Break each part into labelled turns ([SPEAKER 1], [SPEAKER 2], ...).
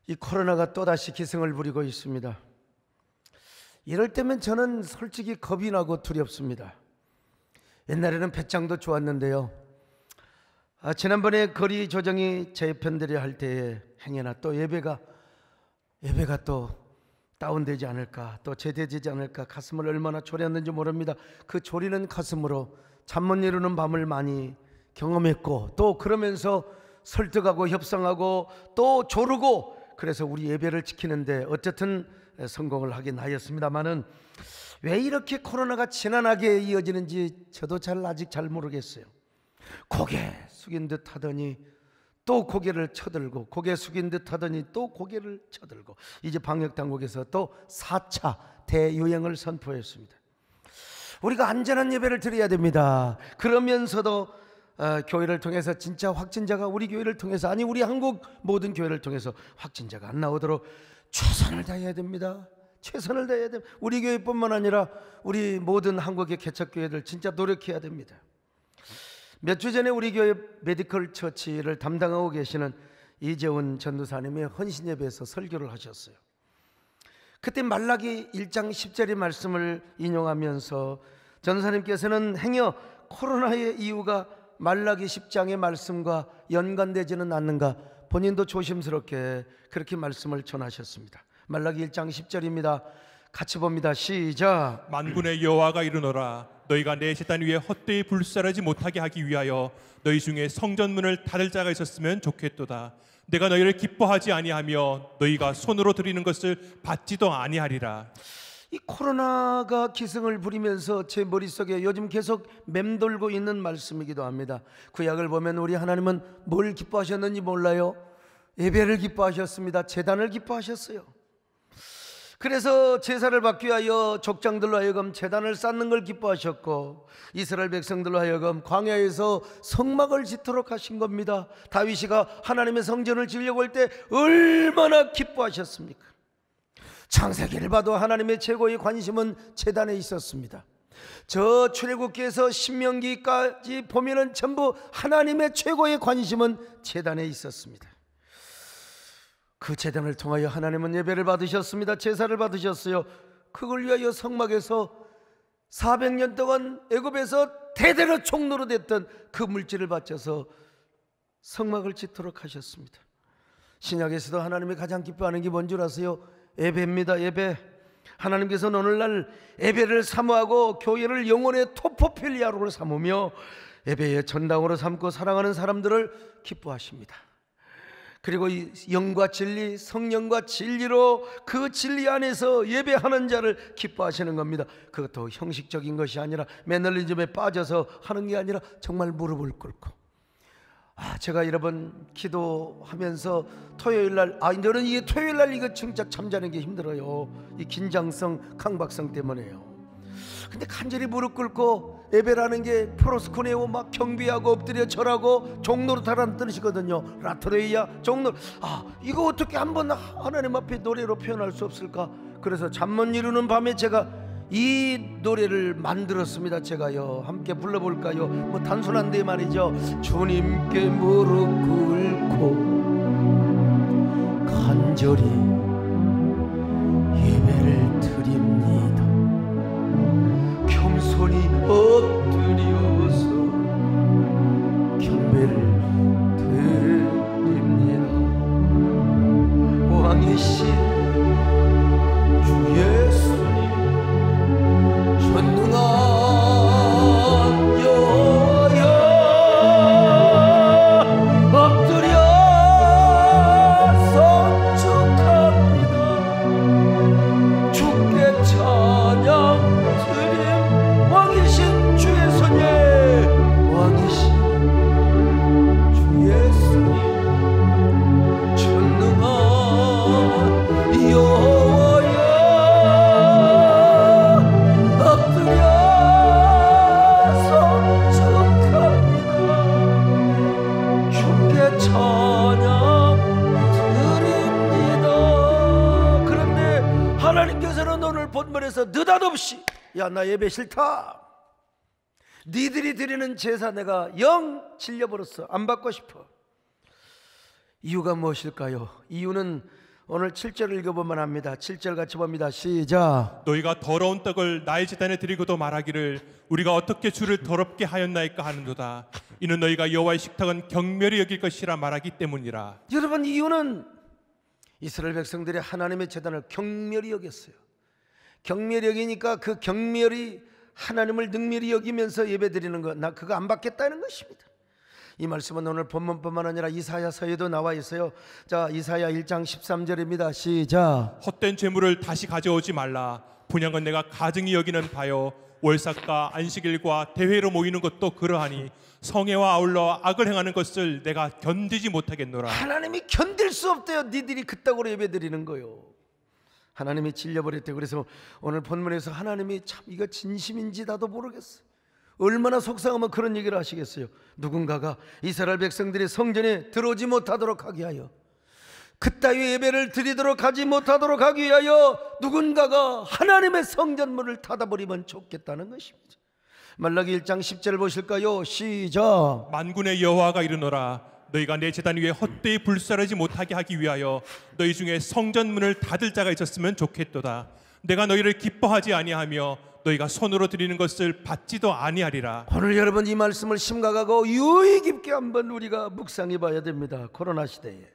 [SPEAKER 1] 이 코로나가 또다시 기승을 부리고 있습니다. 이럴 때면 저는 솔직히 겁이 나고 두렵습니다. 옛날에는 배짱도 좋았는데요. 지난번에 거리 조정이 재편되려 할 때에 행여나 또 예배가 또 다운되지 않을까, 또 제대되지 않을까 가슴을 얼마나 졸였는지 모릅니다. 그 졸이는 가슴으로 잠 못 이루는 밤을 많이 경험했고, 또 그러면서 설득하고 협상하고 또 조르고, 그래서 우리 예배를 지키는데 어쨌든 성공을 하긴 하였습니다만은 왜 이렇게 코로나가 지난하게 이어지는지 저도 아직 잘 모르겠어요. 고개 숙인 듯 하더니 또 고개를 쳐들고, 고개 숙인 듯 하더니 또 고개를 쳐들고, 이제 방역당국에서 또 4차 대유행을 선포했습니다. 우리가 안전한 예배를 드려야 됩니다. 그러면서도 교회를 통해서 진짜 확진자가 우리 교회를 통해서, 아니 우리 한국 모든 교회를 통해서 확진자가 안 나오도록 최선을 다해야 됩니다. 최선을 다해야 됩니다. 우리 교회뿐만 아니라 우리 모든 한국의 개척교회들 진짜 노력해야 됩니다. 몇 주 전에 우리 교회 메디컬 처치를 담당하고 계시는 이재훈 전도사님이 헌신 예배에서 설교를 하셨어요. 그때 말라기 1장 10절의 말씀을 인용하면서 전도사님께서는 행여 코로나의 이유가 말라기 10장의 말씀과 연관되지는 않는가, 본인도 조심스럽게 그렇게 말씀을 전하셨습니다. 말라기 1장 10절입니다. 같이 봅니다. 시작.
[SPEAKER 2] 만군의 여호와가 이르노라, 너희가 내 제단 위에 헛되이 불살하지 못하게 하기 위하여 너희 중에 성전문을 닫을 자가 있었으면 좋겠도다. 내가 너희를 기뻐하지 아니하며 너희가 손으로 드리는 것을 받지도 아니하리라.
[SPEAKER 1] 이 코로나가 기승을 부리면서 제 머릿속에 요즘 계속 맴돌고 있는 말씀이기도 합니다. 구약을 보면 우리 하나님은 뭘 기뻐하셨는지 몰라요? 예배를 기뻐하셨습니다. 제단을 기뻐하셨어요. 그래서 제사를 받기 위하여 족장들로 하여금 제단을 쌓는 걸 기뻐하셨고, 이스라엘 백성들로 하여금 광야에서 성막을 짓도록 하신 겁니다. 다윗이가 하나님의 성전을 지으려고 할 때 얼마나 기뻐하셨습니까? 창세기를 봐도 하나님의 최고의 관심은 제단에 있었습니다. 저 출애굽기에서 신명기까지 보면은 전부 하나님의 최고의 관심은 제단에 있었습니다. 그 제단을 통하여 하나님은 예배를 받으셨습니다. 제사를 받으셨어요. 그걸 위하여 성막에서 400년 동안 애굽에서 대대로 종로로 됐던 그 물질을 바쳐서 성막을 짓도록 하셨습니다. 신약에서도 하나님이 가장 기뻐하는 게 뭔 줄 아세요? 예배입니다. 예배. 하나님께서는 오늘날 예배를 사모하고 교회를 영혼의 토포필리아로 삼으며 예배의 전당으로 삼고 사랑하는 사람들을 기뻐하십니다. 그리고 이 영과 진리, 성령과 진리로 그 진리 안에서 예배하는 자를 기뻐하시는 겁니다. 그것도 형식적인 것이 아니라 매너리즘에 빠져서 하는 게 아니라 정말 무릎을 꿇고. 제가 여러 번 기도하면서 토요일날, 저는 이게 토요일날 이거 진짜 잠자는 게 힘들어요. 이 긴장성, 강박성 때문에요. 근데 간절히 무릎 꿇고 예배라는 게 프로스코네오 막 경비하고 엎드려 절하고 종로로 타라는 뜻이거든요. 라트레이야 종로. 이거 어떻게 한번 하나님 앞에 노래로 표현할 수 없을까? 그래서 잠 못 이루는 밤에 제가 이 노래를 만들었습니다. 제가요, 함께 불러볼까요? 뭐 단순한데 말이죠. 주님께 무릎 꿇고 간절히 예배를 드립니다. 겸손히 엎드려서 경배를 드립니다. 왕이신 주 예수님, 전능한 여호와여, 엎드려서 축하합니다. 주께 찬양 왕이신 주 예수님, 왕이신 주 예수님, 전능한 여호와여, 엎드려서 축하합니다. 주께 찬양 드립니다. 그런데 하나님께서는 오늘 본문에서 느닷없이, 야, 나 예배 싫다. 니들이 드리는 제사 내가 영 질려버렸어. 안 받고 싶어. 이유가 무엇일까요? 이유는 오늘 7절을 읽어보면 합니다. 7절 같이 봅니다. 시작.
[SPEAKER 2] 너희가 더러운 떡을 나의 제단에 드리고도 말하기를 우리가 어떻게 주를 더럽게 하였나이까 하는도다. 이는 너희가 여호와의 식탁은 경멸히 여길 것이라 말하기 때문이라.
[SPEAKER 1] 여러분, 이유는 이스라엘 백성들이 하나님의 제단을 경멸히 여겼어요. 경멸히 여기니까 그 경멸이 하나님을 능멸히 여기면서 예배드리는 것, 나 그거 안 받겠다는 것입니다. 이 말씀은 오늘 본문뿐만 아니라 이사야서에도 나와 있어요. 자, 이사야 1장 13절입니다. 시작.
[SPEAKER 2] 헛된 재물을 다시 가져오지 말라. 분양은 내가 가증히 여기는 바요. 월삭과 안식일과 대회로 모이는 것도 그러하니 성회와 아울러 악을 행하는 것을 내가 견디지 못하겠노라.
[SPEAKER 1] 하나님이 견딜 수 없대요. 니들이 그따구로 예배드리는 거요. 하나님이 질려버렸대. 그래서 오늘 본문에서 하나님이 참 이거 진심인지 나도 모르겠어. 얼마나 속상하면 그런 얘기를 하시겠어요. 누군가가 이스라엘 백성들이 성전에 들어오지 못하도록 하게 하여, 그따위 예배를 드리도록 하지 못하도록 하기 위하여 누군가가 하나님의 성전문을 닫아버리면 좋겠다는 것입니다. 말라기 1장 10절 보실까요? 시작.
[SPEAKER 2] 만군의 여호와가 이르노라. 너희가 내 제단 위에 헛되이 불사르지 못하게 하기 위하여 너희 중에 성전문을 닫을 자가 있었으면 좋겠도다. 내가 너희를 기뻐하지 아니하며 너희가 손으로 드리는 것을 받지도 아니하리라.
[SPEAKER 1] 오늘 여러분, 이 말씀을 심각하고 유의 깊게 한번 우리가 묵상해 봐야 됩니다. 코로나 시대에.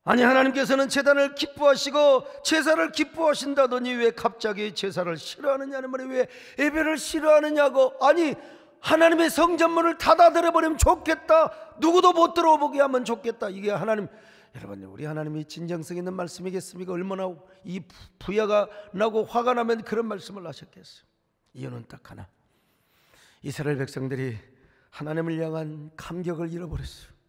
[SPEAKER 1] 아니, 하나님께서는 제단을 기뻐하시고 제사를 기뻐하신다더니 왜 갑자기 제사를 싫어하느냐는 말이, 왜 예배를 싫어하느냐고. 아니, 하나님의 성전문을 닫아들여버리면 좋겠다, 누구도 못 들어오게 하면 좋겠다, 이게 하나님, 여러분, 우리 하나님이 진정성 있는 말씀이겠습니까? 얼마나 이 부야가 나고 화가 나면 그런 말씀을 하셨겠어요. 이유는 딱 하나, 이스라엘 백성들이 하나님을 향한 감격을 잃어버렸어요.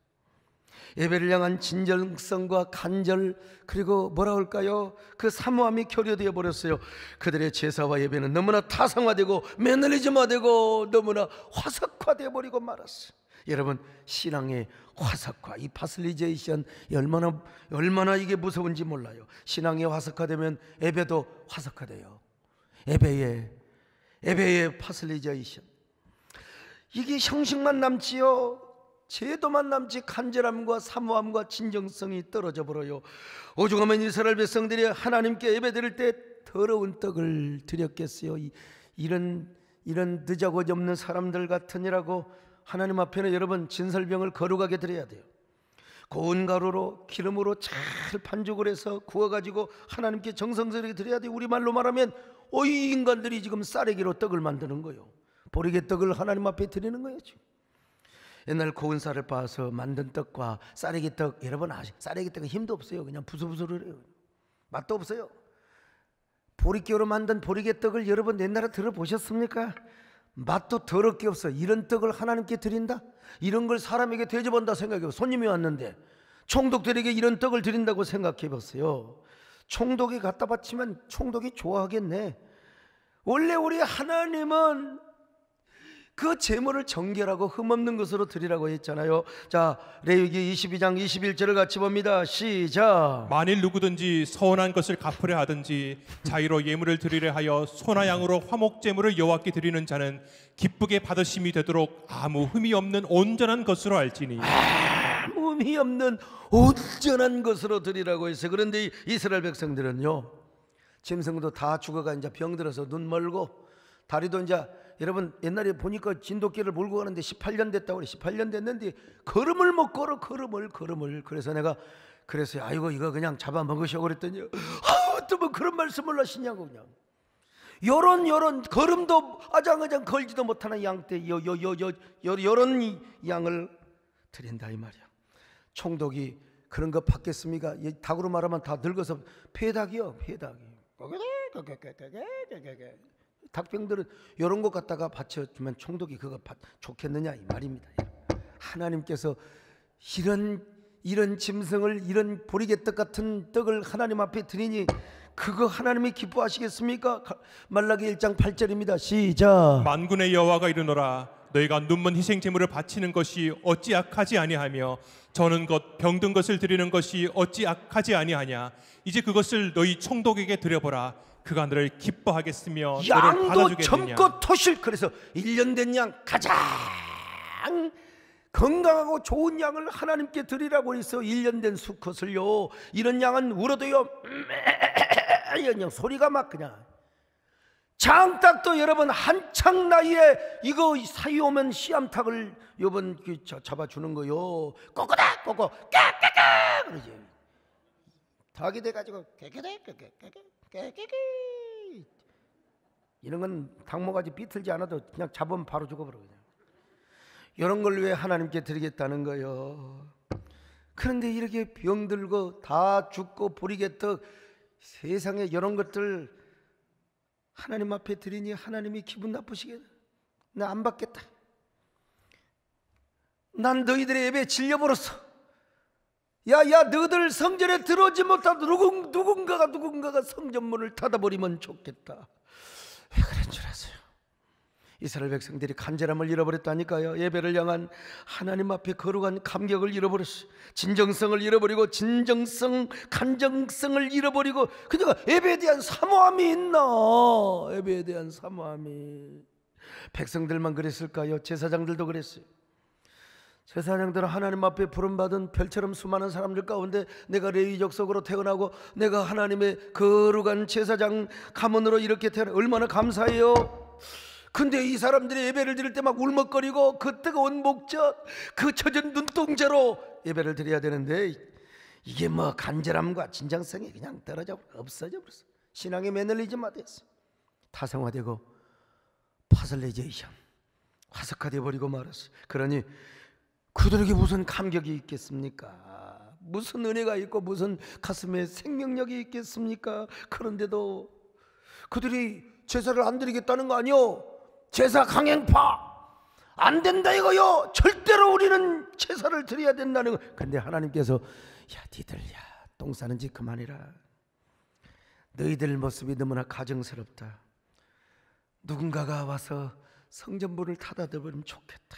[SPEAKER 1] 예배를 향한 진정성과 간절, 그리고 뭐라 할까요? 그 사모함이 결여되어 버렸어요. 그들의 제사와 예배는 너무나 타성화되고 매너리즘화되고 너무나 화석화되어 버리고 말았어요. 여러분, 신앙의 화석화, 이 파슬리제이션, 얼마나 이게 무서운지 몰라요. 신앙이 화석화되면 예배도 화석화돼요. 예배의 파슬리제이션, 이게 형식만 남지요, 제도만 남지 간절함과 사모함과 진정성이 떨어져 버려요. 오죽하면 이스라엘 백성들이 하나님께 예배드릴 때 더러운 떡을 드렸겠어요. 이런 늦어고지 없는 사람들 같으니라고 하나님 앞에는 여러분 진설병을 거룩하게 드려야 돼요. 고운 가루로 기름으로 잘 반죽을 해서 구워가지고 하나님께 정성스럽게 드려야 돼요. 우리말로 말하면 이 인간들이 지금 쌀에기로 떡을 만드는 거예요. 보리개 떡을 하나님 앞에 드리는 거예요. 지금 옛날 고운 쌀을 빻아서 만든 떡과 쌀에기 떡, 여러분 아시죠? 쌀에기 떡은 힘도 없어요. 그냥 부스부스해요. 맛도 없어요. 보리깨로 만든 보리개 떡을 여러분 옛날에 들어보셨습니까? 맛도 더럽게 없어. 이런 떡을 하나님께 드린다? 이런 걸 사람에게 대접한다 생각해요. 손님이 왔는데 총독들에게 이런 떡을 드린다고 생각해 보세요. 총독이 갖다 바치면 총독이 좋아하겠네. 원래 우리 하나님은 그 제물을 정결하고 흠없는 것으로 드리라고 했잖아요. 자, 레위기 22장 21절을 같이 봅니다. 시작.
[SPEAKER 2] 만일 누구든지 서운한 것을 갚으려 하든지 자의로 예물을 드리려 하여 소나 양으로 화목 제물을 여호와께 드리는 자는 기쁘게 받으심이 되도록 아무 흠이 없는 온전한 것으로 알지니.
[SPEAKER 1] 아무 흠이 없는 온전한 것으로 드리라고 했어요. 그런데 이스라엘 백성들은요, 짐승도 다 죽어가 이제 병들어서 눈 멀고 다리도 이제, 여러분 옛날에 보니까 진돗개를 몰고 가는데 18년 됐다고 그래. 18년 됐는데 걸음을 못 걸어. 걸음을. 그래서 내가 아이고 이거 그냥 잡아먹으셔 그랬더니 또 뭐 그런 말씀을 하시냐고. 그냥 요런 걸음도 아장아장 걸지도 못하는 양떼 요런 양을 드린다 이 말이야. 총독이 그런 거 받겠습니까? 닭으로 말하면 다 늙어서 폐닭이요. 닭병들은 이런 것 갖다가 바쳐주면 총독이 그거 좋겠느냐 이 말입니다. 하나님께서 이런 짐승을, 이런 보리개떡 같은 떡을 하나님 앞에 드리니 그거 하나님이 기뻐하시겠습니까? 말라기 1장 8절입니다. 시작.
[SPEAKER 2] 만군의 여호와가 이르노라. 너희가 눈먼 희생 제물을 바치는 것이 어찌 악하지 아니하며 저는 것 병든 것을 드리는 것이 어찌 악하지 아니하냐. 이제 그것을 너희 총독에게 드려보라. 그가 너를 기뻐하겠으며 너를
[SPEAKER 1] 양도
[SPEAKER 2] 받아주겠느냐.
[SPEAKER 1] 젊고 토실. 그래서 1년 된 양, 가장 건강하고 좋은 양을 하나님께 드리라고 해서 1년 된 수컷을요, 이런 양은 울어도요 그냥 소리가 막 그냥. 장닭도 여러분 한창 나이에 이거 사이 오면 씨암탉을 여러분 잡아주는 거요. 꼬꼬닥 꼬꼬 깨깨깨 그러지. 닭이 돼가지고 깨깨깨 깨깨깨 이런 건 닭모가지 비틀지 않아도 그냥 잡으면 바로 죽어버려. 그냥 이런 걸 왜 하나님께 드리겠다는 거요. 그런데 이렇게 병들고 다 죽고 부리개떡 세상에 이런 것들 하나님 앞에 드리니 하나님이 기분 나쁘시겠다. 나 안 받겠다. 난 너희들의 예배에 질려버렸어. 야 너희들 성전에 들어오지 못하도 누군가가 성전문을 닫아버리면 좋겠다. 왜 그런 줄 아세요? 이스라엘 백성들이 간절함을 잃어버렸다니까요. 예배를 향한 하나님 앞에 거룩한 감격을 잃어버렸어요. 진정성을 잃어버리고 간정성을 잃어버리고. 그러니까 예배에 대한 사모함이 있나? 예배에 대한 사모함이. 백성들만 그랬을까요? 제사장들도 그랬어요. 제사장들은 하나님 앞에 부름받은 별처럼 수많은 사람들 가운데 내가 레위족 속으로 태어나고 내가 하나님의 거룩한 제사장 가문으로 이렇게 태어나 얼마나 감사해요. 근데 이 사람들이 예배를 드릴 때 막 울먹거리고 그 뜨거운 목젖, 그 젖은 눈동자로 예배를 드려야 되는데 이게 뭐 간절함과 진정성이 그냥 떨어져 없어져 버렸어. 신앙의 매너리즘화 됐어. 타성화되고 파슬레이제이션, 화석화돼 버리고 말았어. 그러니 그들에게 무슨 감격이 있겠습니까? 무슨 은혜가 있고 무슨 가슴에 생명력이 있겠습니까? 그런데도 그들이 제사를 안 드리겠다는 거 아니요? 제사 강행파 안 된다 이거요. 절대로 우리는 제사를 드려야 된다는 거. 근데 하나님께서 야 니들 똥 싸는 짓 그만해라. 너희들 모습이 너무나 가정스럽다. 누군가가 와서 성전문을 닫아버리면 좋겠다.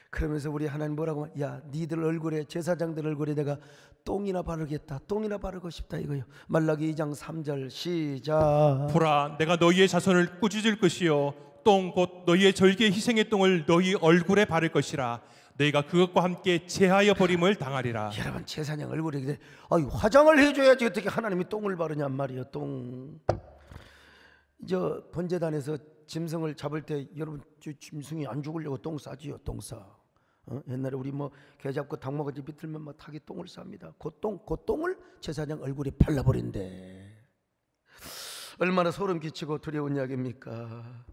[SPEAKER 1] 그러면서 우리 하나님 뭐라고 하면 야 니들 얼굴에 제사장들 얼굴에 내가 똥이나 바르겠다. 똥이나 바르고 싶다 이거요. 말라기 2장 3절 시작.
[SPEAKER 2] 보라 내가 너희의 자손을 꾸짖을 것이요 똥 곧 너희의 절개 희생의 똥을 너희 얼굴에 바를 것이라. 너희가 그것과 함께 제하여 버림을 당하리라.
[SPEAKER 1] 여러분 제사장 얼굴에 화장을 해줘야지 어떻게 하나님이 똥을 바르냔 말이에요. 똥. 저 번제단에서 짐승을 잡을 때 여러분 짐승이 안 죽으려고 똥 싸지요. 똥 싸. 옛날에 우리 뭐 개 잡고 닭 먹어지 비틀면 막 닭이 똥을 쌉니다. 그 똥을 제사장 얼굴에 발라버린대. 얼마나 소름 끼치고 두려운 이야기입니까?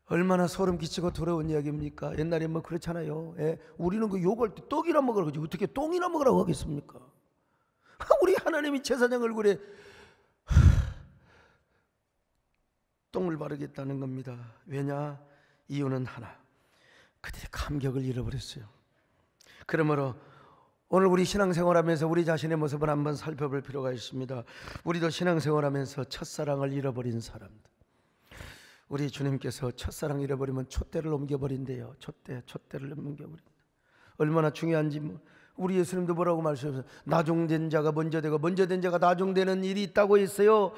[SPEAKER 1] 얼마나 소름 끼치고 두려운 이야기입니까? 옛날에 뭐 그렇잖아요. 우리는 그 욕할 때 떡이나 먹으라고 하지 어떻게 똥이나 먹으라고 하겠습니까? 우리 하나님이 제사장 얼굴에 똥을 바르겠다는 겁니다. 왜냐? 이유는 하나. 그들의 감격을 잃어버렸어요. 그러므로 오늘 우리 신앙생활하면서 우리 자신의 모습을 한번 살펴볼 필요가 있습니다. 우리도 신앙생활하면서 첫사랑을 잃어버린 사람들. 우리 주님께서 첫사랑 잃어버리면 촛대를 옮겨버린대요. 촛대를 옮겨버린다. 얼마나 중요한지 우리 예수님도 뭐라고 말씀하셨어요? 나중된 자가 먼저 되고 먼저 된 자가 나중되는 일이 있다고 했어요.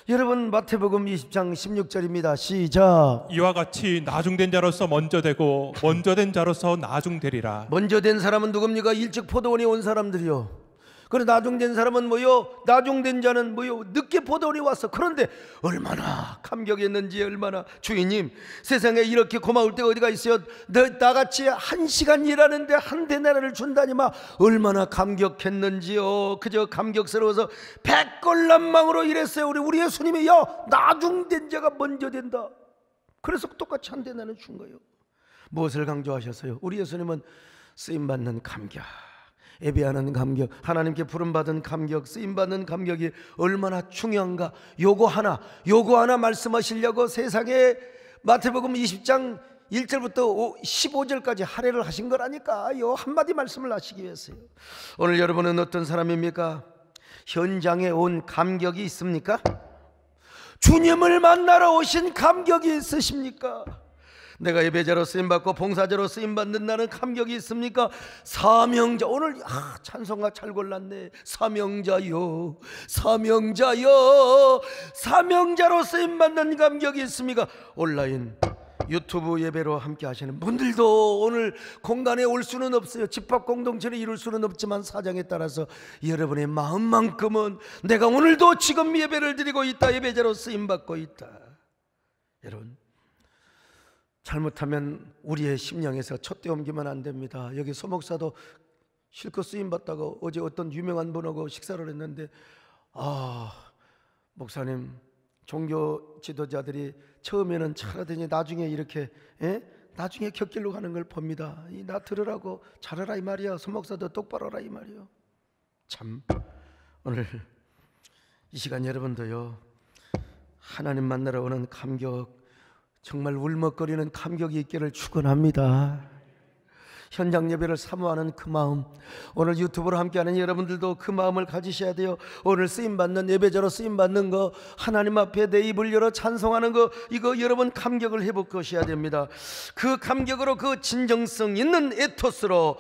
[SPEAKER 1] 여러분 마태복음 20장 16절입니다. 시작.
[SPEAKER 2] 이와 같이 나중된 자로서 먼저 되고 먼저 된 자로서 나중되리라.
[SPEAKER 1] 먼저 된 사람은 누굽니까? 일찍 포도원에 온 사람들이요. 그래 나중된 사람은 뭐요? 나중된 자는 뭐요? 늦게 포도원에 왔어. 그런데 얼마나 감격했는지. 얼마나 주인님 세상에 이렇게 고마울 때가 어디가 있어요? 나같이 1시간 일하는데 한 데나라를 준다니마. 얼마나 감격했는지요. 그저 감격스러워서 백걸란망으로 일했어요. 우리 예수님이 나중된 자가 먼저 된다. 그래서 똑같이 한 데나를 준 거예요. 무엇을 강조하셨어요? 우리 예수님은 쓰임받는 감격, 예배하는 감격, 하나님께 부름받은 감격, 쓰임받는 감격이 얼마나 중요한가. 요거 하나 말씀하시려고 세상에 마태복음 20장 1절부터 15절까지 할애를 하신 거라니까. 요 한마디 말씀을 하시기 위해서요. 오늘 여러분은 어떤 사람입니까? 현장에 온 감격이 있습니까? 주님을 만나러 오신 감격이 있으십니까? 내가 예배자로 쓰임받고 봉사자로 쓰임받는 나는 감격이 있습니까? 사명자, 오늘 찬송가 잘 골랐네. 사명자요 사명자로 쓰임받는 감격이 있습니까? 온라인 유튜브 예배로 함께 하시는 분들도 오늘 공간에 올 수는 없어요. 집합 공동체를 이룰 수는 없지만 사정에 따라서 여러분의 마음만큼은 내가 오늘도 지금 예배를 드리고 있다, 예배자로 쓰임받고 있다. 여러분, 잘못하면 우리의 심령에서 촛대 옮기면 안 됩니다. 여기 소목사도 실컷 쓰임받다가 어제 어떤 유명한 분하고 식사를 했는데, 목사님, 종교 지도자들이 처음에는 잘하더니 나중에 이렇게 나중에 곁길로 가는 걸 봅니다. 나 들으라고 잘하라 이 말이야. 소목사도 똑바로 하라 이 말이야. 참, 오늘 이 시간 여러분도요, 하나님 만나러 오는 감격, 정말 울먹거리는 감격이 있기를 축원합니다. 현장 예배를 사모하는 그 마음, 오늘 유튜브로 함께하는 여러분들도 그 마음을 가지셔야 돼요. 오늘 쓰임받는 예배자로 쓰임받는 거, 하나님 앞에 내 입을 열어 찬송하는 거, 이거 여러분 감격을 회복하셔야 됩니다. 그 감격으로, 그 진정성 있는 에토스로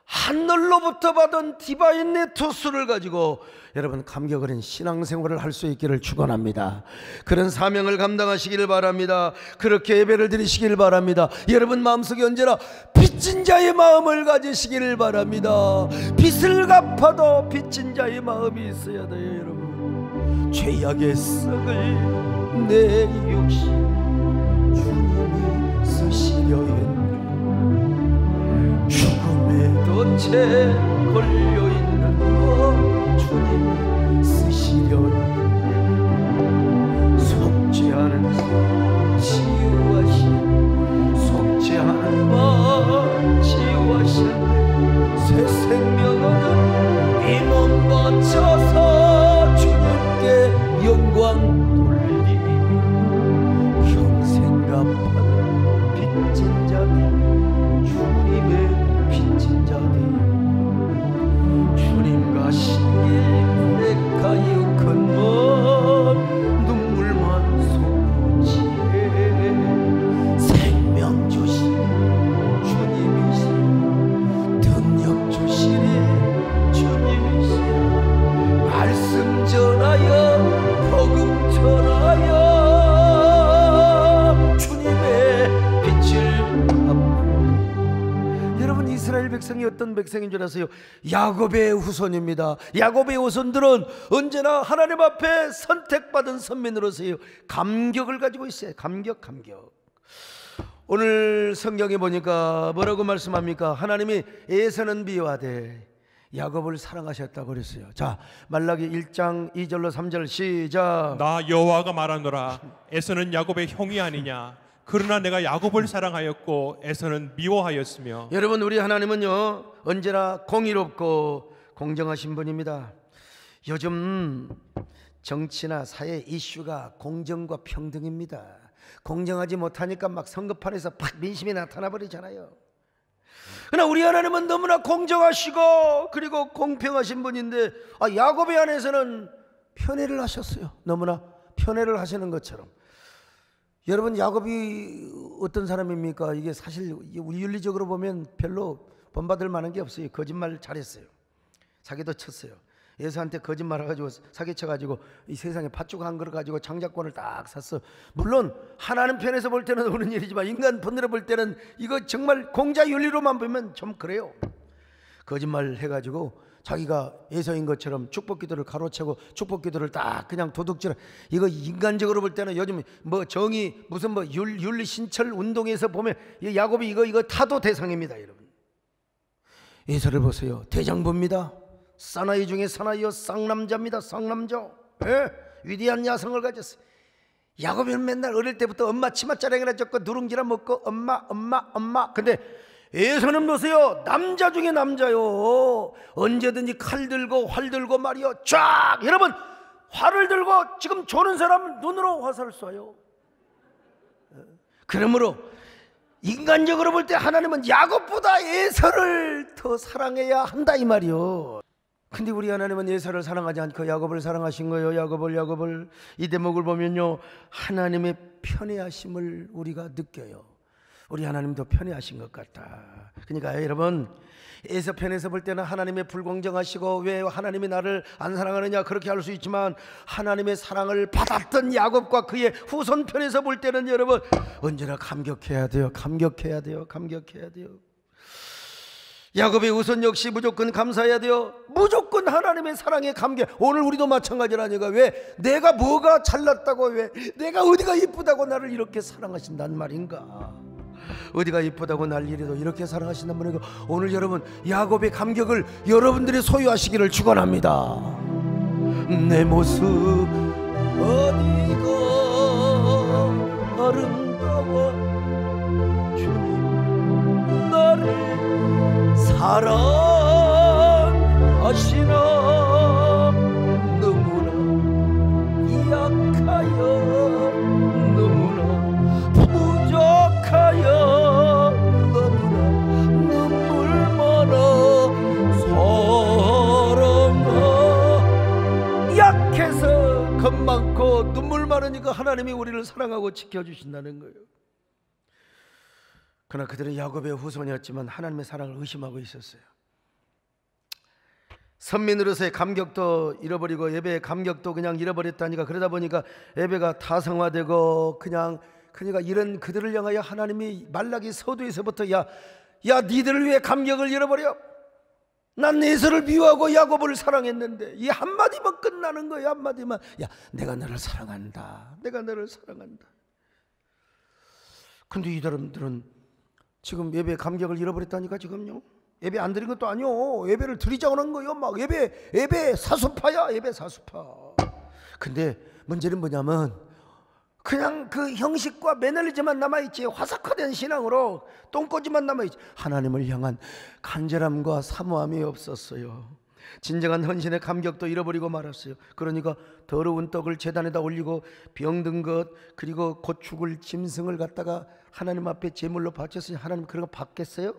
[SPEAKER 1] 하늘로부터 받은 디바인 에토스를 가지고 여러분 감격 어린 신앙생활을 할 수 있기를 축원합니다. 그런 사명을 감당하시기를 바랍니다. 그렇게 예배를 드리시기를 바랍니다. 여러분 마음속에 언제나 빚진 자의 마음을 가지시기를 바랍니다. 빚을 갚아도 빚진 자의 마음이 있어야 돼요. 여러분, 죄악의 썩을 내 욕심 주님이 쓰시려 했네. 죽음의 덫에 걸려있는 것 주님이 쓰시려 했네. 속죄 하는 치유하시네. 속죄 하는 법 치유하시네. 새 생명 얻은 이 몸 바쳐서 주님께 영광 돌리니 평생 갚아는 빚진 자들, 주님의 빚진 자들, 주님과 신길 가까이 큰 먼 눈물만 솟구치네. 생명 주시네 주님이시네. 능력 주시네 주님이시네. 말씀 전하여 복음 전하여 주님의 빛을 여러분, 이스라엘 백성이 어떤 백성인 줄 아세요? 야곱의 후손입니다. 야곱의 후손들은 언제나 하나님 앞에 선택받은 선민으로서요, 감격을 가지고 있어요. 감격. 오늘 성경에 보니까 뭐라고 말씀합니까? 하나님이 에서는 미워하되 야곱을 사랑하셨다고 그랬어요. 자, 말라기 1장 2절로 3절 시작.
[SPEAKER 2] 나 여호와가 말하노라, 에서는 야곱의 형이 아니냐. 그러나 내가 야곱을 사랑하였고 에서는 미워하였으며.
[SPEAKER 1] 여러분, 우리 하나님은요 언제나 공의롭고 공정하신 분입니다. 요즘 정치나 사회 이슈가 공정과 평등입니다. 공정하지 못하니까 막 선거판에서 팍 민심이 나타나 버리잖아요. 그러나 우리 하나님은 너무나 공정하시고 그리고 공평하신 분인데, 야곱의 안에서는 편애를 하셨어요. 너무나 편애를 하시는 것처럼. 여러분, 야곱이 어떤 사람입니까? 이게 사실 우리 윤리적으로 보면 별로 본받을 만한 게 없어요. 거짓말 잘했어요. 사기도 쳤어요. 예수한테 거짓말해가지고 사기쳐가지고 이 세상에 팥죽 한 그릇 가지고 장자권을 딱 샀어. 물론 하나님 편에서 볼 때는 그런 일이지만 인간 본으로 볼 때는 이거 정말 공자 윤리로만 보면 좀 그래요. 거짓말 해가지고 자기가 예서인 것처럼 축복기도를 가로채고 축복기도를 딱 그냥 도둑질. 이거 인간적으로 볼 때는 요즘 뭐 정의 무슨 뭐 윤리 신철 운동에서 보면 이 야곱이 이거 타도 대상입니다. 여러분, 예서를 보세요. 대장부입니다. 사나이 중에 사나이요, 쌍남자입니다. 쌍남자. 위대한 야성을 가졌어요. 야곱은 맨날 어릴 때부터 엄마 치맛자랑이나 젓고 누룽지나 먹고 엄마. 근데 에서는 보세요. 남자 중에 남자요. 언제든지 칼 들고 활 들고 말이요, 쫙. 여러분, 활을 들고 지금 조는 사람 눈으로 화살을 쏴요. 그러므로 인간적으로 볼 때 하나님은 야곱보다 에서를 더 사랑해야 한다 이 말이요. 근데 우리 하나님은 에서를 사랑하지 않고 야곱을 사랑하신 거예요. 야곱을. 이 대목을 보면요, 하나님의 편애하심을 우리가 느껴요. 우리 하나님도 편애하신 것 같다. 그러니까 여러분, 에서편에서 볼 때는 하나님의 불공정하시고 왜 하나님이 나를 안 사랑하느냐 그렇게 할 수 있지만, 하나님의 사랑을 받았던 야곱과 그의 후손편에서 볼 때는 여러분 언제나 감격해야 돼요. 감격해야 돼요. 감격해야 돼요. 야곱의 후손 역시 무조건 감사해야 돼요. 무조건 하나님의 사랑에 감격. 오늘 우리도 마찬가지라니까. 왜 내가 뭐가 잘났다고, 왜 내가 어디가 이쁘다고 나를 이렇게 사랑하신단 말인가. 어디가 이쁘다고 날 이래도 이렇게 사랑하신단 말인가. 오늘 여러분 야곱의 감격을 여러분들이 소유하시기를 축원합니다. 내 모습 어디가 아름다워 주님 나를 사랑하시나. 너무나 약하여 너무나 부족하여 너무나 눈물 많아 사랑아. 약해서 겁 많고 눈물 많으니까 하나님이 우리를 사랑하고 지켜주신다는 거예요. 그러나 그들은 야곱의 후손이었지만 하나님의 사랑을 의심하고 있었어요. 선민으로서의 감격도 잃어버리고 예배의 감격도 그냥 잃어버렸다니까. 그러다 보니까 예배가 타성화되고 그러니까 이런 그들을 향하여 하나님이 말라기 서두에서부터 야 니들을 위해 감격을 잃어버려. 난 에서를 미워하고 야곱을 사랑했는데, 이 한마디만 끝나는 거예요. 한마디만. 야, 내가 너를 사랑한다. 내가 너를 사랑한다. 근데 이 사람들은 지금 예배의 감격을 잃어버렸다니까. 지금요 예배 안 드린 것도 아니요, 예배를 드리자고 한 거예요. 막 예배 사수파야. 예배 사수파. 근데 문제는 뭐냐면 그냥 그 형식과 매너리즘만 남아있지, 화석화된 신앙으로 똥꼬지만 남아있지, 하나님을 향한 간절함과 사모함이 없었어요. 진정한 헌신의 감격도 잃어버리고 말았어요. 그러니까 더러운 떡을 제단에다 올리고 병든 것, 그리고 곧 죽을 짐승을 갖다가 하나님 앞에 제물로 바쳤으니 하나님 그런 거 받겠어요?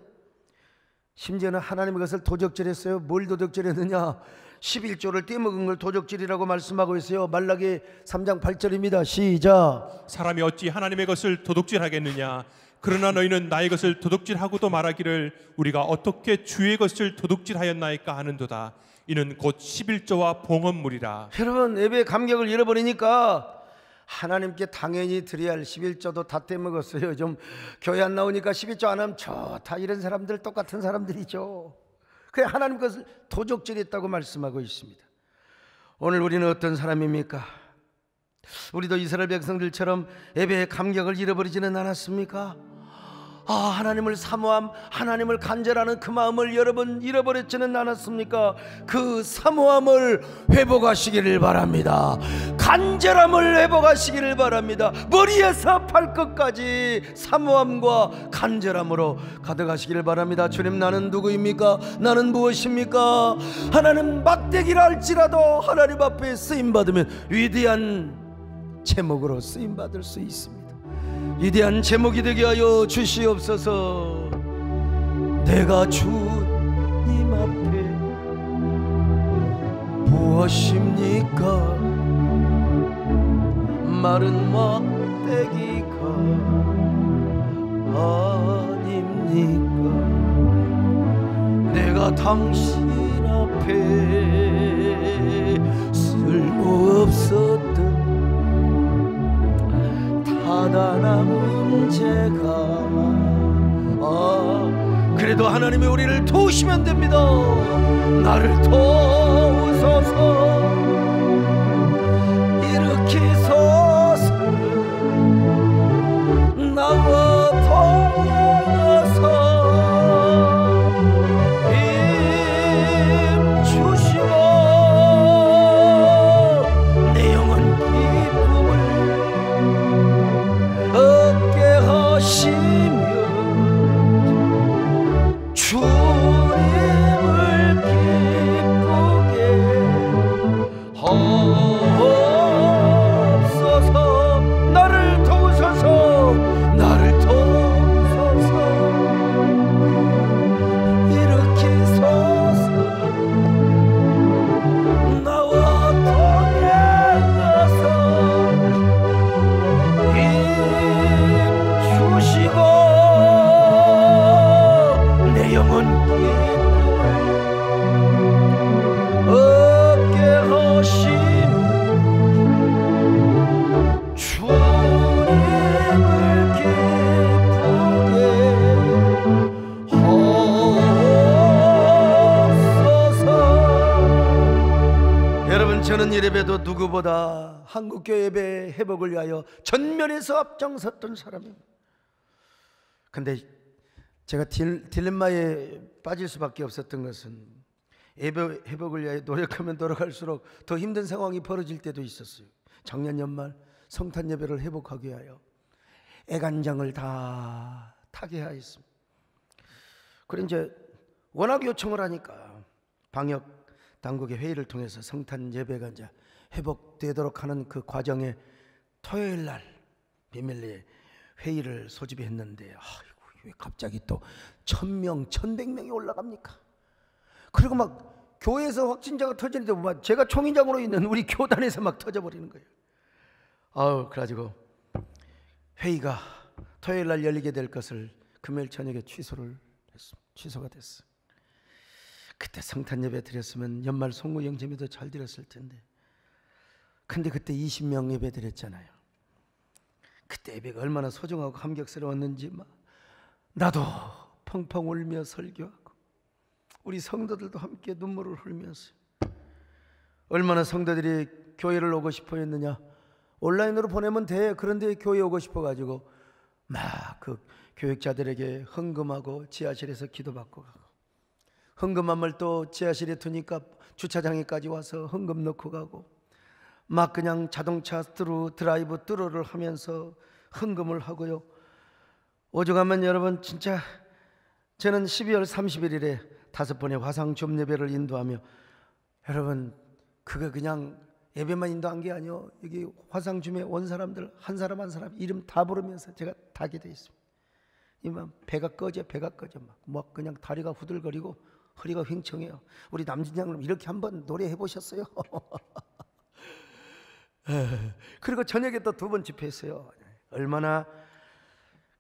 [SPEAKER 1] 심지어는 하나님의 것을 도적질했어요. 뭘 도적질했느냐? 11조를 떼먹은 걸 도적질이라고 말씀하고 있어요. 말라기 3장 8절입니다. 시작.
[SPEAKER 2] 사람이 어찌 하나님의 것을 도둑질하겠느냐? 그러나 너희는 나의 것을 도둑질하고도 말하기를 우리가 어떻게 주의 것을 도둑질하였나이까 하는도다. 이는 곧 11조와 봉헌물이라.
[SPEAKER 1] 여러분, 예배의 감격을 잃어버리니까 하나님께 당연히 드려야 할 11조도 다 떼먹었어요. 좀 교회 안 나오니까 11조 안 하면 좋다, 이런 사람들 똑같은 사람들이죠. 그래, 하나님 것을 도적질했다고 말씀하고 있습니다. 오늘 우리는 어떤 사람입니까? 우리도 이스라엘 백성들처럼 예배의 감격을 잃어버리지는 않았습니까? 하나님을 사모함, 하나님을 간절하는 그 마음을 여러분 잃어버렸지는 않았습니까? 그 사모함을 회복하시기를 바랍니다. 간절함을 회복하시기를 바랍니다. 머리에서 발끝까지 사모함과 간절함으로 가득하시기를 바랍니다. 주님, 나는 누구입니까? 나는 무엇입니까? 하나님 막대기라 할지라도 하나님 앞에 쓰임받으면 위대한 제목으로 쓰임받을 수 있습니다. 위대한 제목이 되게 하여 주시옵소서. 내가 주님 앞에 무엇입니까? 마른 막대기가 아닙니까? 내가 당신 앞에 쓸모없었던 하나남은 제가 그래도 하나님이 우리를 도우시면 됩니다. 나를 도우소서. 일으키소서. 나와 동행하소. 힘 주시고 내 영혼 기쁨을 얻게 하시며 주님을 기쁘게 저는 이래봬도 누구보다 한국교회 예배 회복을 위하여 전면에서 앞장섰던 사람입니다. 근데 제가 딜레마에 빠질 수밖에 없었던 것은 예배 회복을 위하여 노력하면 노력할수록 더 힘든 상황이 벌어질 때도 있었어요. 작년 연말 성탄 예배를 회복하기 위하여 애간장을 다 타게 하였습니다. 그래 이제 워낙 요청을 하니까 방역 당국의 회의를 통해서 성탄 예배가 이제 회복되도록 하는 그 과정에 토요일 날 비밀리에 회의를 소집했는데 아이고 왜 갑자기 또 1000명, 1100명이 올라갑니까? 그리고 막 교회에서 확진자가 터지는데 막 제가 총인장으로 있는 우리 교단에서 막 터져버리는 거예요. 그래가지고 회의가 토요일 날 열리게 될 것을 금요일 저녁에 취소가 됐어요. 그때 성탄 예배 드렸으면 연말 송구 영접에도 잘 드렸을 텐데, 근데 그때 20명 예배 드렸잖아요. 그때 예배가 얼마나 소중하고 감격스러웠는지 막 나도 펑펑 울며 설교하고 우리 성도들도 함께 눈물을 흘리면서 얼마나 성도들이 교회를 오고 싶어 했느냐. 온라인으로 보내면 돼. 그런데 교회 오고 싶어가지고 막 그 교육자들에게 헌금하고 지하실에서 기도받고 가고, 헌금함을 또 지하실에 두니까 주차장에까지 와서 헌금 넣고 가고, 막 그냥 자동차 드라이브 뚜루를 하면서 헌금을 하고요. 오죽하면 여러분 진짜 저는 12월 31일에 5번의 화상 좀 예배를 인도하며, 여러분 그거 그냥 예배만 인도한 게 아니요, 여기 화상 줌에 온 사람들 한 사람 한 사람 이름 다 부르면서 제가 다 기도했습니다. 이만 배가 꺼져 막 그냥 다리가 후들거리고 허리가 횡청해요. 우리 남진장님 이렇게 한번 노래해 보셨어요? 그리고 저녁에 또 2번 집회했어요. 얼마나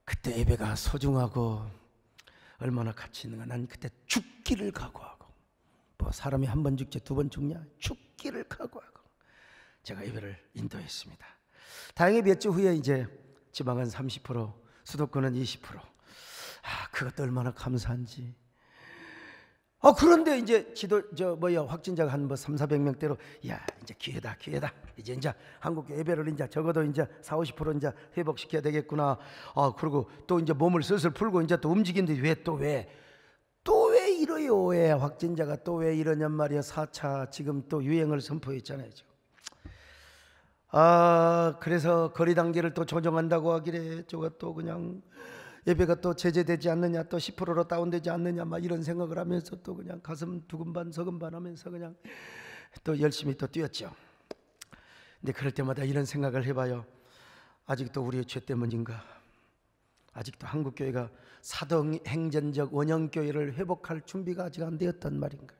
[SPEAKER 1] 그때 예배가 소중하고 얼마나 가치 있는가. 난 그때 죽기를 각오하고, 뭐 사람이 한 번 죽지 2번 죽냐, 죽기를 각오하고 제가 예배를 인도했습니다. 다행히 몇 주 후에 이제 지방은 30%, 수도권은 20%. 그것도 얼마나 감사한지. 그런데 이제 확진자가 한 300-400명대로, 야 이제 기회다. 이제 한국 예배를 이제 적어도 이제 40-50% 이제 회복시켜야 되겠구나. 그리고 또 이제 몸을 슬슬 풀고 이제 또 움직이는데 왜 이래요? 왜 확진자가 또 왜 이러냔 말이야. 4차 지금 또 유행을 선포했잖아요 지금. 그래서 거리 단계를 또 조정한다고 하길래 저가 또 그냥 예배가 또 제재되지 않느냐, 또 10%로 다운되지 않느냐, 막 이런 생각을 하면서 또 그냥 가슴 두근반 서근반 하면서 그냥 또 열심히 또 뛰었죠. 근데 그럴 때마다 이런 생각을 해봐요. 아직도 우리의 죄 때문인가? 아직도 한국교회가 사도행전적 원형교회를 회복할 준비가 아직 안 되었단 말인가?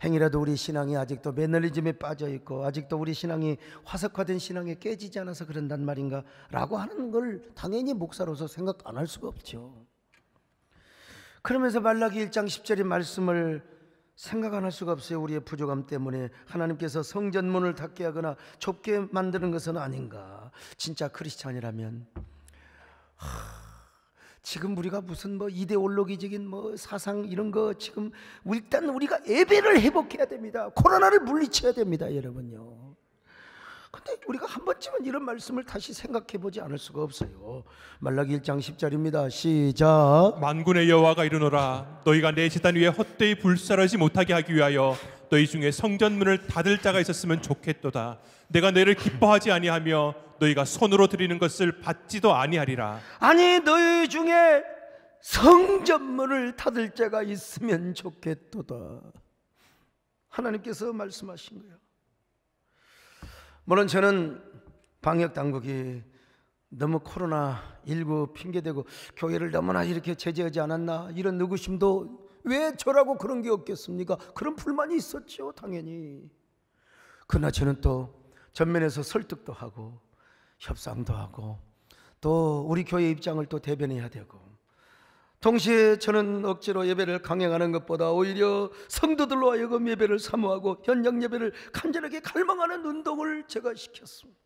[SPEAKER 1] 행이라도 우리 신앙이 아직도 매너리즘에 빠져있고 아직도 우리 신앙이 화석화된 신앙에 깨지지 않아서 그런단 말인가? 라고 하는 걸 당연히 목사로서 생각 안 할 수가 없죠. 그러면서 말라기 1장 10절의 말씀을 생각 안 할 수가 없어요. 우리의 부족함 때문에 하나님께서 성전문을 닫게 하거나 좁게 만드는 것은 아닌가. 진짜 크리스찬이라면 지금 우리가 무슨 이데올로기적인 사상 이런 거 지금 일단 우리가 예배를 회복해야 됩니다. 코로나를 물리쳐야 됩니다, 여러분요. 근데 우리가 한 번쯤은 이런 말씀을 다시 생각해 보지 않을 수가 없어요. 말라기 1장 10절입니다. 시작.
[SPEAKER 2] 만군의 여호와가 이르노라, 너희가 내 제단 위에 헛되이 불사르지 못하게 하기 위하여 너희 중에 성전문을 닫을 자가 있었으면 좋겠도다. 내가 너희를 기뻐하지 아니하며 너희가 손으로 드리는 것을 받지도 아니하리라.
[SPEAKER 1] 아니 너희 중에 성전문을 닫을 자가 있으면 좋겠도다. 하나님께서 말씀하신 거예요. 물론 저는 방역 당국이 너무 코로나19 핑계대고 교회를 너무나 이렇게 제재하지 않았나, 이런 의구심도 왜 저라고 그런 게 없겠습니까? 그런 불만이 있었죠, 당연히. 그러나 저는 또 전면에서 설득도 하고 협상도 하고 또 우리 교회 입장을 또 대변해야 되고, 동시에 저는 억지로 예배를 강행하는 것보다 오히려 성도들로 하여금 예배를 사모하고 현장 예배를 간절하게 갈망하는 운동을 제가 시켰습니다.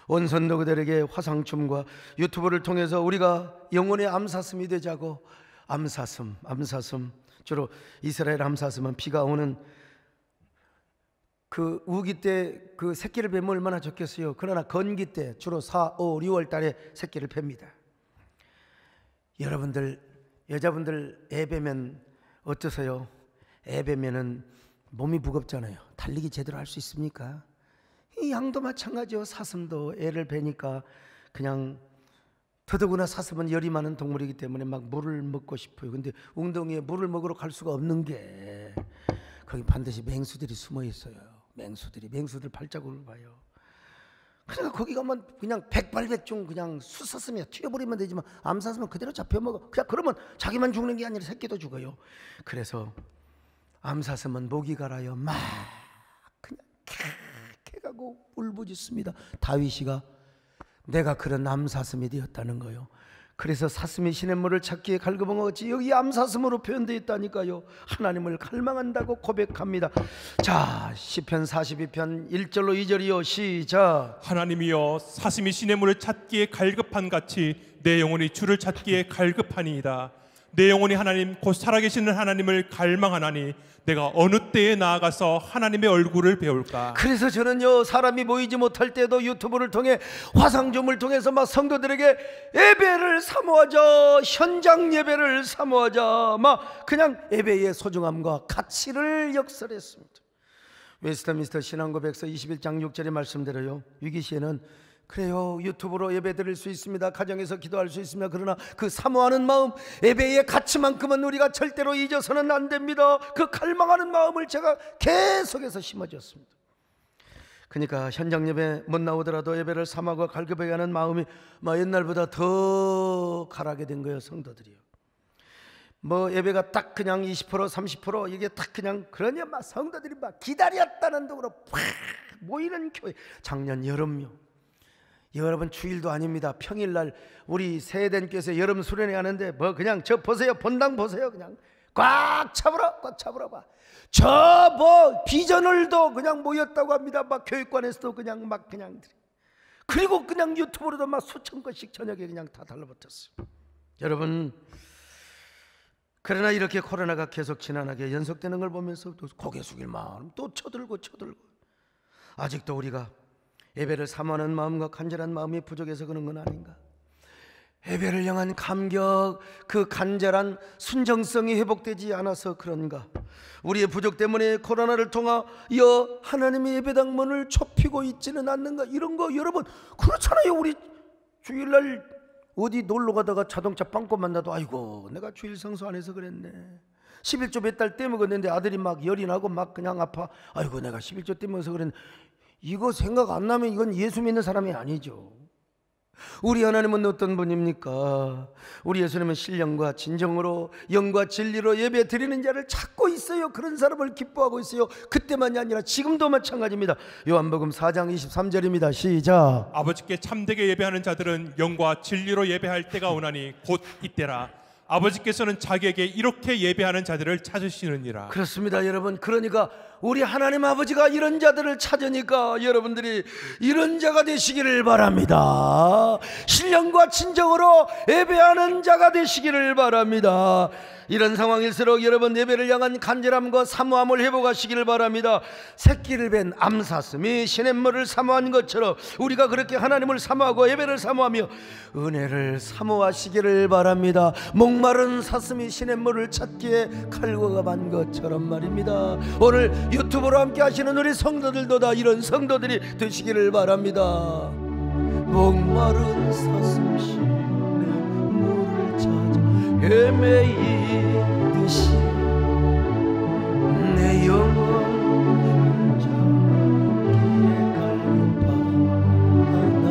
[SPEAKER 1] 온 성도들에게 화상춤과 유튜브를 통해서 우리가 영혼의 암사슴이 되자고. 암사슴, 주로 이스라엘 암사슴은 비가 오는 그 우기 때 그 새끼를 뵈면 얼마나 좋겠어요. 그러나 건기 때 주로 4, 5, 6월 달에 새끼를 팹니다. 여러분들 여자분들 애 뵈면 어떠세요? 애 뵈면은 몸이 무겁잖아요. 달리기 제대로 할 수 있습니까? 이 양도 마찬가지요. 사슴도 애를 뵈니까 그냥, 더더구나 사슴은 열이 많은 동물이기 때문에 막 물을 먹고 싶어요. 근데 웅덩이에 물을 먹으러 갈 수가 없는 게 거기 반드시 맹수들이 숨어 있어요. 맹수들 발자국을 봐요. 그러니까 거기 가면 그냥 백발백중 그냥 수사슴이야. 튀어버리면 되지만 암사슴은 그대로 잡혀먹어. 그냥 그러면 자기만 죽는 게 아니라 새끼도 죽어요. 그래서 암사슴은 목이 갈아요. 막 그냥 캐가고 울부짖습니다. 다윗이가 내가 그런 암사슴이 되었다는 거요. 그래서 사슴이 시냇물을 찾기에 갈급한 것 같이 여기 암사슴으로 표현되어 있다니까요. 하나님을 갈망한다고 고백합니다. 자, 시편 42편 1절로 2절이요. 시작.
[SPEAKER 2] 하나님이여 사슴이 시냇물을 찾기에 갈급한 같이 내 영혼이 주를 찾기에 갈급하니이다. 내 영혼이 하나님 곧 살아계시는 하나님을 갈망하나니 내가 어느 때에 나아가서 하나님의 얼굴을 배울까.
[SPEAKER 1] 그래서 저는요, 사람이 모이지 못할 때도 유튜브를 통해 화상점을 통해서 막 성도들에게 예배를 사모하자, 현장 예배를 사모하자, 막 그냥 예배의 소중함과 가치를 역설했습니다. 웨스트민스터 신앙고백서 21장 6절의 말씀대로요, 위기시에는 그래요, 유튜브로 예배 드릴 수 있습니다. 가정에서 기도할 수 있습니다. 그러나 그 사모하는 마음, 예배의 가치만큼은 우리가 절대로 잊어서는 안 됩니다. 그 갈망하는 마음을 제가 계속해서 심어줬습니다. 그러니까 현장 예배 못 나오더라도 예배를 사모하고 갈급하게 하는 마음이 옛날보다 더 가라게 된 거예요. 성도들이요, 예배가 딱 그냥 20% 30% 이게 딱 그냥, 그러냐 막 성도들이 막 기다렸다는 둥으로 팍 모이는 교회. 작년 여름요, 여러분 주일도 아닙니다. 평일날 우리 세대님께서 여름 수련회 하는데 그냥 저 보세요, 본당 보세요. 그냥 꽉 잡으라 봐. 저 비전을도 그냥 모였다고 합니다. 막 교육관에서도 그냥 그리고 그냥 유튜브로도 막 수천 건씩 저녁에 그냥 다 달라붙었어요. 여러분, 그러나 이렇게 코로나가 계속 지난하게 연속되는 걸 보면서 또 고개 숙일 마음 또 쳐들고 아직도 우리가 예배를 사모하는 마음과 간절한 마음이 부족해서 그런 건 아닌가? 예배를 향한 감격, 그 간절한 순정성이 회복되지 않아서 그런가? 우리의 부족 때문에 코로나를 통하여 하나님의 예배당 문을 좁히고 있지는 않는가? 이런 거 여러분 그렇잖아요. 우리 주일날 어디 놀러 가다가 자동차 빵꾸 만나도 아이고 내가 주일 성수 안 해서 그랬네. 11조 몇 달 떼먹었는데 아들이 막 열이 나고 막 그냥 아파. 아이고 내가 11조 떼먹어서 그랬네. 이거 생각 안 나면 이건 예수 믿는 사람이 아니죠. 우리 하나님은 어떤 분입니까? 우리 예수님은 신령과 진정으로 영과 진리로 예배 드리는 자를 찾고 있어요. 그런 사람을 기뻐하고 있어요. 그때만이 아니라 지금도 마찬가지입니다. 요한복음 4장 23절입니다. 시작.
[SPEAKER 2] 아버지께 참되게 예배하는 자들은 영과 진리로 예배할 때가 오나니 곧 이때라. 아버지께서는 자기에게 이렇게 예배하는 자들을 찾으시느니라.
[SPEAKER 1] 그렇습니다, 여러분. 그러니까 우리 하나님 아버지가 이런 자들을 찾으니까 여러분들이 이런 자가 되시기를 바랍니다. 신령과 진정으로 예배하는 자가 되시기를 바랍니다. 이런 상황일수록 여러분 예배를 향한 간절함과 사모함을 회복하시기를 바랍니다. 새끼를 뵌 암사슴이 시냇물을 사모한 것처럼 우리가 그렇게 하나님을 사모하고 예배를 사모하며 은혜를 사모하시기를 바랍니다. 목마른 사슴이 시냇물을 찾기에 칼과가 것처럼 말입니다. 오늘 유튜브로 함께 하시는 우리 성도들도 다 이런 성도들이 되시기를 바랍니다. 목마른 사슴 시냇물을 찾아 헤매이듯이 내 영혼 잡기에 갈급하나이다.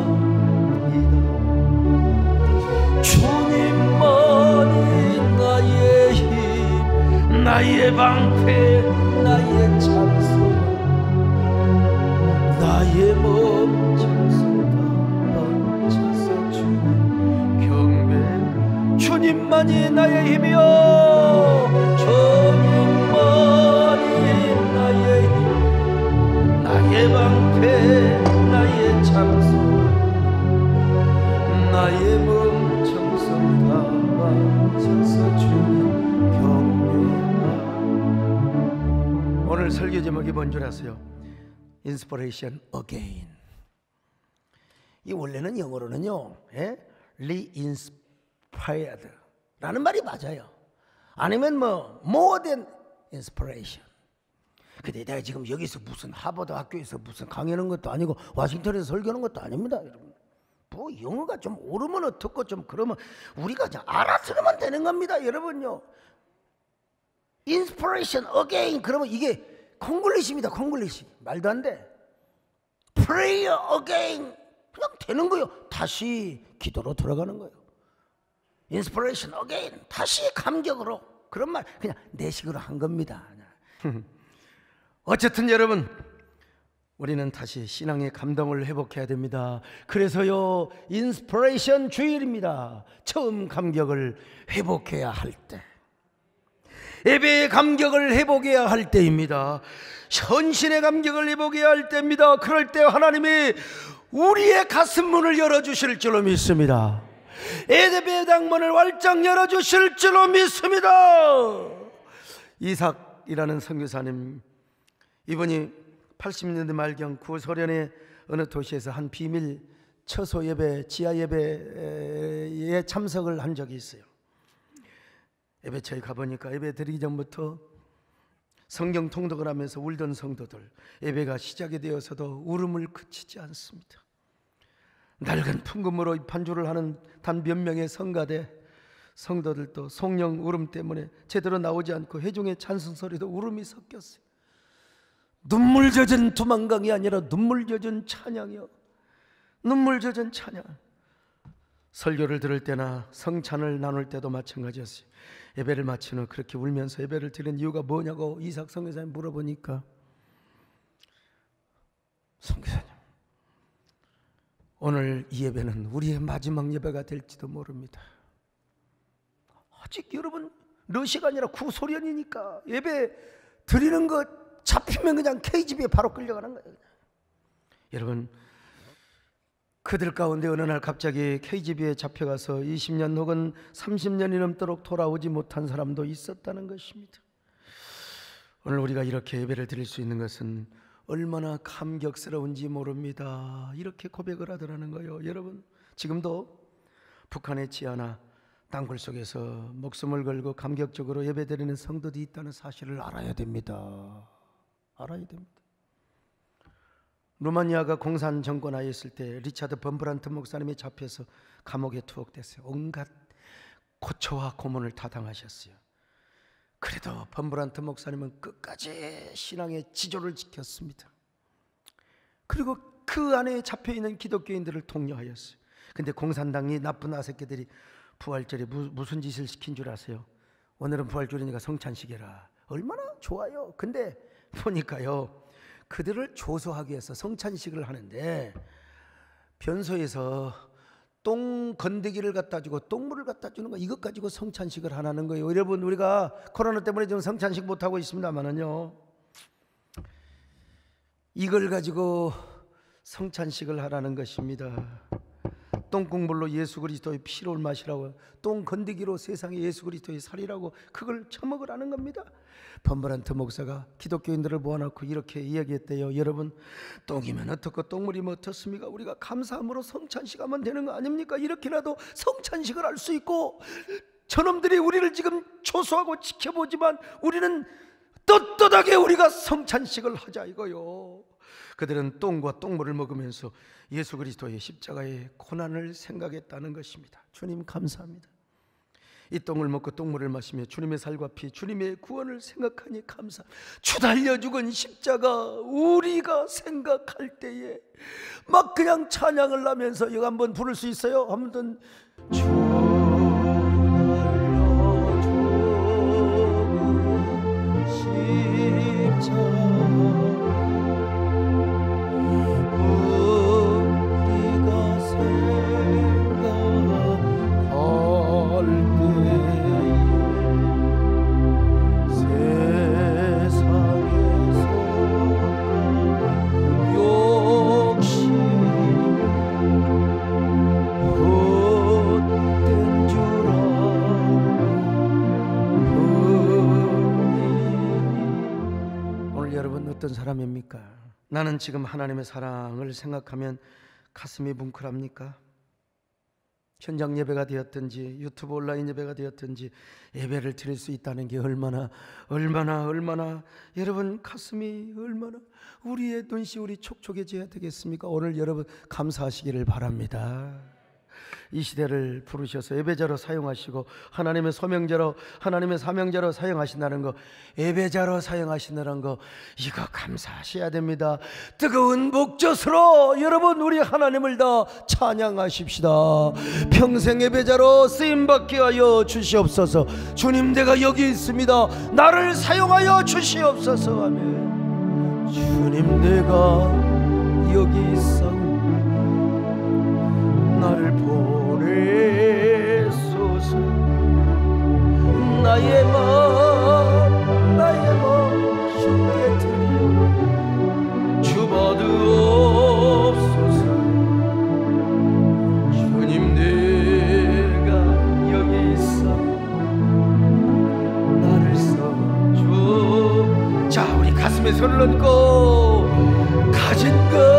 [SPEAKER 1] 주님만이 나의 힘, 나의 방패, 나의 찬송, 나의 몸 청소다 바쳐서 주님 경배. 주님만이 나의 힘이요, 주님만이 나의 힘, 나의 방패, 나의 찬송, 나의 몸 청소다 바쳐서 주님 경배하라. 오늘 설교 제목이 뭔 줄 아세요? inspiration again. 이 원래는 영어로는요, re-inspired 라는 말이 맞아요. 아니면 뭐 more than inspiration. 근데 내가 지금 여기서 무슨 하버드 학교에서 무슨 강연하는 것도 아니고 워싱턴에서 설교하는 것도 아닙니다, 여러분. 뭐 영어가 좀 오르면 어떻고 좀 그러면 우리가 그냥 알아들으면 되는 겁니다, 여러분요. inspiration again 그러면 이게 콩글리시입니다, 콩글리시. 말도 안 돼. prayer again 그냥 되는 거예요. 다시 기도로 돌아가는 거예요. inspiration again 다시 감격으로. 그런 말 그냥 내 식으로 한 겁니다. 어쨌든 여러분, 우리는 다시 신앙의 감동을 회복해야 됩니다. 그래서요, 인스피레이션 주일입니다. 처음 감격을 회복해야 할 때, 예배의 감격을 회복해야 할 때입니다. 헌신의 감격을 회복해야 할 때입니다. 그럴 때 하나님이 우리의 가슴 문을 열어주실 줄로 믿습니다. 예배당 문을 활짝 열어주실 줄로 믿습니다. 이삭이라는 선교사님, 이분이 80년대 말경 구소련의 어느 도시에서 한 비밀 처소 예배, 지하 예배에 참석을 한 적이 있어요. 예배처에 가보니까 예배 드리기 전부터 성경 통독을 하면서 울던 성도들, 예배가 시작이 되어서도 울음을 그치지 않습니다. 낡은 풍금으로 반주를 하는 단 몇 명의 성가대 성도들도 성령 울음 때문에 제대로 나오지 않고 회중의 찬송 소리도 울음이 섞였어요. 눈물 젖은 두만강이 아니라 눈물 젖은 찬양이요, 눈물 젖은 찬양. 설교를 들을 때나 성찬을 나눌 때도 마찬가지였어요. 예배를 마친 후 그렇게 울면서 예배를 드리는 이유가 뭐냐고 이삭 선교사님 물어보니까, 선교사님, 오늘 이 예배는 우리의 마지막 예배가 될지도 모릅니다. 아직 여러분 러시아가 아니라 구소련이니까 예배 드리는 것 잡히면 그냥 KGB에 바로 끌려가는 거예요. 여러분, 그들 가운데 어느 날 갑자기 KGB에 잡혀가서 20년 혹은 30년이 넘도록 돌아오지 못한 사람도 있었다는 것입니다. 오늘 우리가 이렇게 예배를 드릴 수 있는 것은 얼마나 감격스러운지 모릅니다. 이렇게 고백을 하더라는 거예요. 여러분, 지금도 북한의 지하나 땅굴 속에서 목숨을 걸고 감격적으로 예배드리는 성도들이 있다는 사실을 알아야 됩니다. 알아야 됩니다. 루마니아가 공산 정권하에 있을 때 리차드 범브란트 목사님이 잡혀서 감옥에 투옥됐어요. 온갖 고초와 고문을 타당하셨어요. 그래도 범브란트 목사님은 끝까지 신앙의 지조를 지켰습니다. 그리고 그 안에 잡혀있는 기독교인들을 독려하였어요. 근데 공산당이 나쁜 아새끼들이 부활절에 무슨 짓을 시킨 줄 아세요? 오늘은 부활절이니까 성찬식이라. 얼마나 좋아요. 근데 보니까요, 그들을 조소하기 위해서 성찬식을 하는데 변소에서 똥 건더기를 갖다 주고 똥물을 갖다 주는 거, 이것 가지고 성찬식을 하라는 거예요. 여러분, 우리가 코로나 때문에 지금 성찬식 못하고 있습니다만은요, 이걸 가지고 성찬식을 하라는 것입니다. 똥국물로 예수 그리스도의 피를 마시라고, 똥 건더기로 세상에 예수 그리스도의 살이라고 그걸 처먹으라는 겁니다. 범브란트 목사가 기독교인들을 모아놓고 이렇게 이야기했대요. 여러분, 똥이면 어떻고 똥물이면 어떻습니까? 우리가 감사함으로 성찬식 하면 되는 거 아닙니까? 이렇게라도 성찬식을 할 수 있고, 저놈들이 우리를 지금 조소하고 지켜보지만 우리는 떳떳하게 우리가 성찬식을 하자 이거요. 그들은 똥과 똥물을 먹으면서 예수 그리스도의 십자가의 고난을 생각했다는 것입니다. 주님 감사합니다. 이 똥을 먹고 똥물을 마시며 주님의 살과 피, 주님의 구원을 생각하니 감사. 주 달려 죽은 십자가 우리가 생각할 때에 막 그냥 찬양을 하면서 이거 한번 부를 수 있어요? 한번 주 달려 어떤 사람입니까? 나는 지금 하나님의 사랑을 생각하면 가슴이 뭉클합니까? 현장 예배가 되었든지 유튜브 온라인 예배가 되었든지 예배를 드릴 수 있다는 게 얼마나 여러분 가슴이 얼마나 우리의 눈시울이 촉촉해져야 되겠습니까? 오늘 여러분 감사하시기를 바랍니다. 이 시대를 부르셔서 예배자로 사용하시고 하나님의 소명자로 하나님의 사명자로 사용하신다는 거, 예배자로 사용하신다는 거, 이거 감사하셔야 됩니다. 뜨거운 목젖으로 여러분 우리 하나님을 다 찬양하십시다. 평생 예배자로 쓰임받게 하여 주시옵소서. 주님, 내가 여기 있습니다. 나를 사용하여 주시옵소서. 아멘. 주님, 내가 여기 있어 나를 보내소서. 나의 마음 주께 드려 주받으옵소서. 주님, 내가 여기 있어 나를 써줘. 자, 우리 가슴에 손을 얹고 가진 것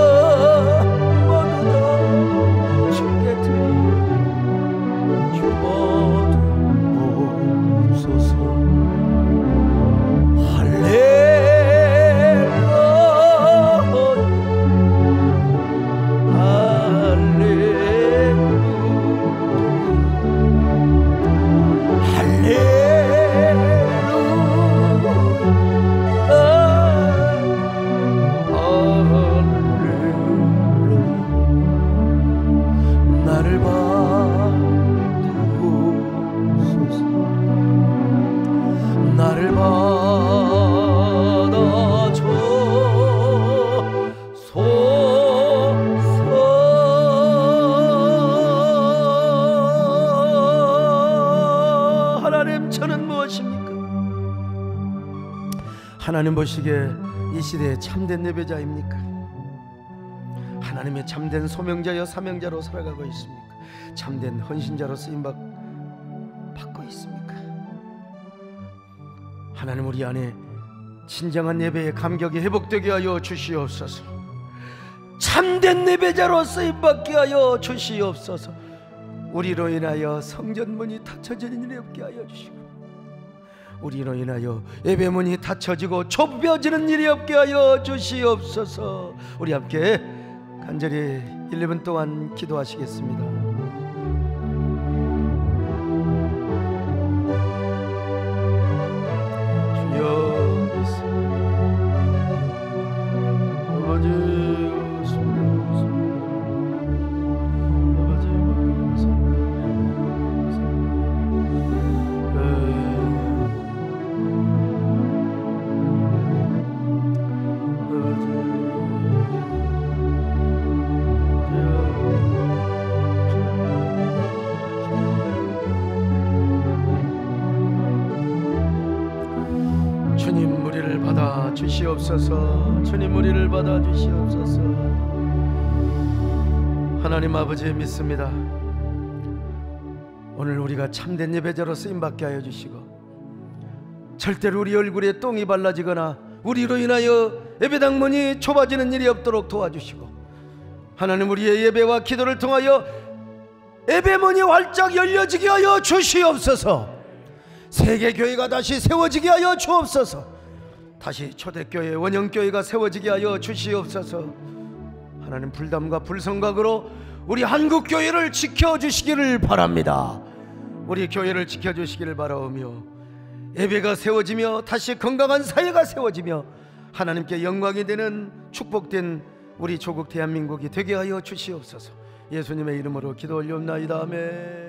[SPEAKER 1] 하나님 보시기에 이 시대에 참된 예배자입니까? 하나님의 참된 소명자여 사명자로 살아가고 있습니까? 참된 헌신자로 쓰임받고 있습니까? 하나님, 우리 안에 진정한 예배의 감격이 회복되게 하여 주시옵소서. 참된 예배자로 쓰임받게 하여 주시옵소서. 우리로 인하여 성전문이 닫혀지는 일이 없게 하여 주시고, 우리로 인하여 예배문이 닫혀지고 좁혀지는 일이 없게 하여 주시옵소서. 우리 함께 간절히 1~2분 동안 기도하시겠습니다. 주여, 아버지 주시옵소서. 주님, 우리를 받아 주시옵소서. 하나님 아버지, 믿습니다. 오늘 우리가 참된 예배자로 쓰임받게 하여 주시고, 절대로 우리 얼굴에 똥이 발라지거나 우리로 인하여 예배당 문이 좁아지는 일이 없도록 도와주시고, 하나님, 우리의 예배와 기도를 통하여 예배문이 활짝 열려지게 하여 주시옵소서. 세계교회가 다시 세워지게 하여 주옵소서. 다시 초대교회, 원형교회가 세워지게 하여 주시옵소서. 하나님, 불담과 불성각으로 우리 한국교회를 지켜주시기를 바랍니다. 우리 교회를 지켜주시기를 바라오며, 예배가 세워지며 다시 건강한 사회가 세워지며 하나님께 영광이 되는 축복된 우리 조국 대한민국이 되게 하여 주시옵소서. 예수님의 이름으로 기도 올려옵나이다. 아멘.